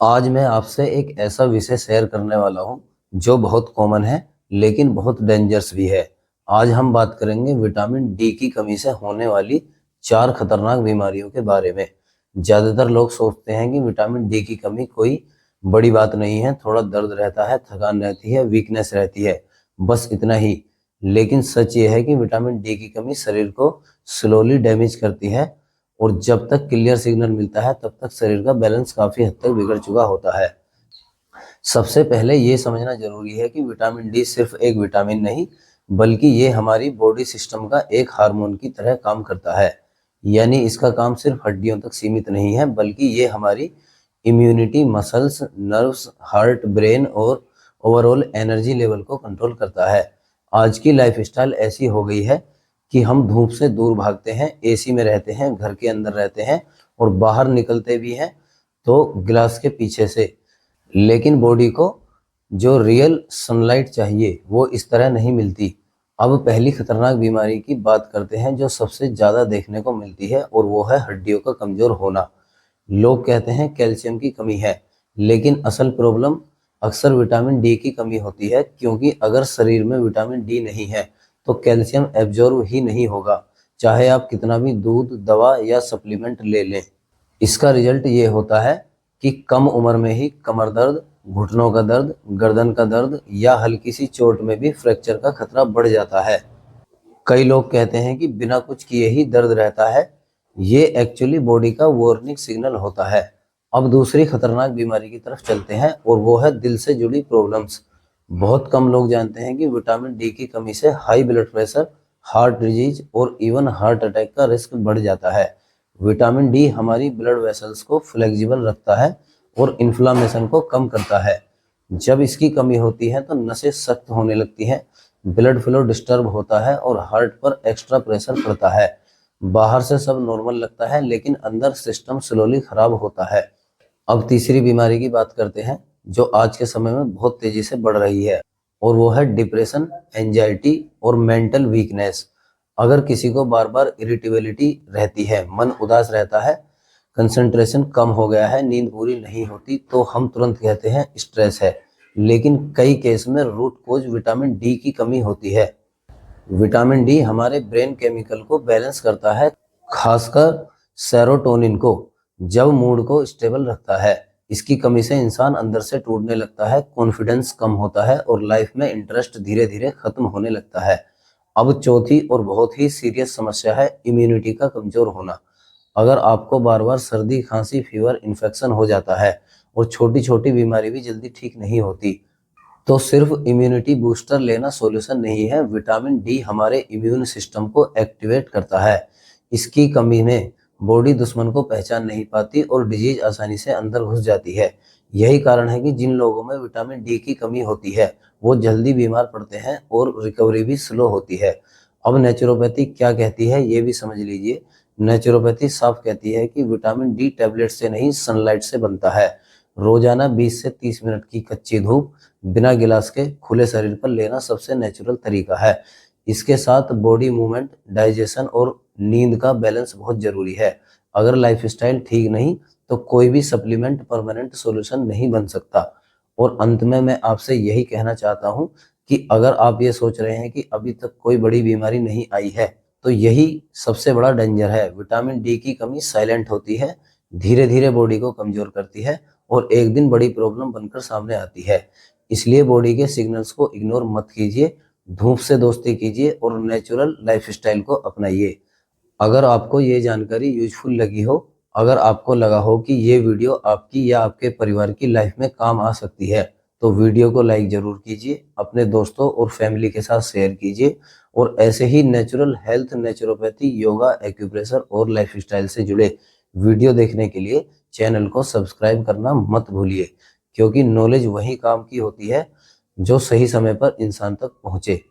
आज मैं आपसे एक ऐसा विषय शेयर करने वाला हूँ जो बहुत कॉमन है लेकिन बहुत डेंजरस भी है। आज हम बात करेंगे विटामिन डी की कमी से होने वाली 4 खतरनाक बीमारियों के बारे में। ज़्यादातर लोग सोचते हैं कि विटामिन डी की कमी कोई बड़ी बात नहीं है, थोड़ा दर्द रहता है, थकान रहती है, वीकनेस रहती है, बस इतना ही। लेकिन सच ये है कि विटामिन डी की कमी शरीर को स्लोली डैमेज करती है और जब तक क्लियर सिग्नल मिलता है तब तक शरीर का बैलेंस काफी हद तक बिगड़ चुका होता है। सबसे पहले ये समझना जरूरी है कि विटामिन डी सिर्फ एक विटामिन नहीं, बल्कि ये हमारी बॉडी सिस्टम का एक हार्मोन की तरह काम करता है। यानी इसका काम सिर्फ हड्डियों तक सीमित नहीं है, बल्कि ये हमारी immunity, muscles, nerves, heart, brain और ओवरऑल एनर्जी लेवल को कंट्रोल करता है। आज की लाइफस्टाइल ऐसी हो गई है कि हम धूप से दूर भागते हैं, एसी में रहते हैं, घर के अंदर रहते हैं और बाहर निकलते भी हैं तो गिलास के पीछे से। लेकिन बॉडी को जो रियल सनलाइट चाहिए वो इस तरह नहीं मिलती। अब पहली खतरनाक बीमारी की बात करते हैं जो सबसे ज़्यादा देखने को मिलती है, और वो है हड्डियों का कमज़ोर होना। लोग कहते हैं कैल्शियम की कमी है, लेकिन असल प्रॉब्लम अक्सर विटामिन डी की कमी होती है, क्योंकि अगर शरीर में विटामिन डी नहीं है तो कैल्शियम एब्जॉर्ब ही नहीं होगा, चाहे आप कितना भी दूध, दवा या सप्लीमेंट ले लें। इसका रिजल्ट ये होता है कि कम उम्र में ही कमर दर्द, घुटनों का दर्द, गर्दन का दर्द या हल्की सी चोट में भी फ्रैक्चर का खतरा बढ़ जाता है। कई लोग कहते हैं कि बिना कुछ किए ही दर्द रहता है, ये एक्चुअली बॉडी का वार्निंग सिग्नल होता है। अब दूसरी खतरनाक बीमारी की तरफ चलते हैं, और वो है दिल से जुड़ी प्रॉब्लम्स। बहुत कम लोग जानते हैं कि विटामिन डी की कमी से high blood pressure, heart disease और इवन हार्ट अटैक का रिस्क बढ़ जाता है। विटामिन डी हमारी ब्लड वेसल्स को फ्लेक्सिबल रखता है और इन्फ्लामेशन को कम करता है। जब इसकी कमी होती है तो नसें सख्त होने लगती हैं, ब्लड फ्लो डिस्टर्ब होता है और हार्ट पर एक्स्ट्रा प्रेशर पड़ता है। बाहर से सब नॉर्मल लगता है, लेकिन अंदर सिस्टम स्लोली खराब होता है। अब तीसरी बीमारी की बात करते हैं जो आज के समय में बहुत तेजी से बढ़ रही है, और वो है डिप्रेशन, एंजाइटी और मेंटल वीकनेस। अगर किसी को बार बार इरिटेबिलिटी रहती है, मन उदास रहता है, कंसंट्रेशन कम हो गया है, नींद पूरी नहीं होती, तो हम तुरंत कहते हैं स्ट्रेस है। लेकिन कई केस में रूट कोज विटामिन डी की कमी होती है। विटामिन डी हमारे ब्रेन केमिकल को बैलेंस करता है, खासकर सेरोटोनिन को, जब मूड को स्टेबल रखता है। इसकी कमी से इंसान अंदर से टूटने लगता है, कॉन्फिडेंस कम होता है और लाइफ में इंटरेस्ट धीरे धीरे खत्म होने लगता है। अब चौथी और बहुत ही सीरियस समस्या है इम्यूनिटी का कमजोर होना। अगर आपको बार बार सर्दी, खांसी, फीवर, इन्फेक्शन हो जाता है और छोटी छोटी बीमारी भी जल्दी ठीक नहीं होती, तो सिर्फ इम्यूनिटी बूस्टर लेना सॉल्यूशन नहीं है। विटामिन डी हमारे इम्यून सिस्टम को एक्टिवेट करता है। इसकी कमी में बॉडी दुश्मन को पहचान नहीं पाती और डिजीज आसानी से अंदर घुस जाती है। यही कारण है कि जिन लोगों में विटामिन डी की कमी होती है वो जल्दी बीमार पड़ते हैं और रिकवरी भी स्लो होती है। अब नेचुरोपैथी क्या कहती है ये भी समझ लीजिए। नेचुरोपैथी साफ कहती है कि विटामिन डी टैबलेट से नहीं, सनलाइट से बनता है। रोजाना 20 से 30 मिनट की कच्ची धूप बिना गिलास के खुले शरीर पर लेना सबसे नेचुरल तरीका है। इसके साथ बॉडी मूवमेंट, डाइजेशन और नींद का बैलेंस बहुत जरूरी है। अगर लाइफस्टाइल ठीक नहीं तो कोई भी सप्लीमेंट परमानेंट सॉल्यूशन नहीं बन सकता। और अंत में मैं आपसे यही कहना चाहता हूं कि अगर आप ये सोच रहे हैं कि अभी तक कोई बड़ी बीमारी नहीं आई है, तो यही सबसे बड़ा डेंजर है। विटामिन डी की कमी साइलेंट होती है, धीरे धीरे बॉडी को कमजोर करती है और एक दिन बड़ी प्रॉब्लम बनकर सामने आती है। इसलिए बॉडी के सिग्नल्स को इग्नोर मत कीजिए, धूप से दोस्ती कीजिए और नेचुरल लाइफस्टाइल को अपनाइए। अगर आपको ये जानकारी यूजफुल लगी हो, अगर आपको लगा हो कि ये वीडियो आपकी या आपके परिवार की लाइफ में काम आ सकती है, तो वीडियो को लाइक जरूर कीजिए, अपने दोस्तों और फैमिली के साथ शेयर कीजिए। और ऐसे ही natural health, naturopathy, yoga, acupressure और लाइफस्टाइल से जुड़े वीडियो देखने के लिए चैनल को सब्सक्राइब करना मत भूलिए, क्योंकि नॉलेज वही काम की होती है जो सही समय पर इंसान तक पहुंचे।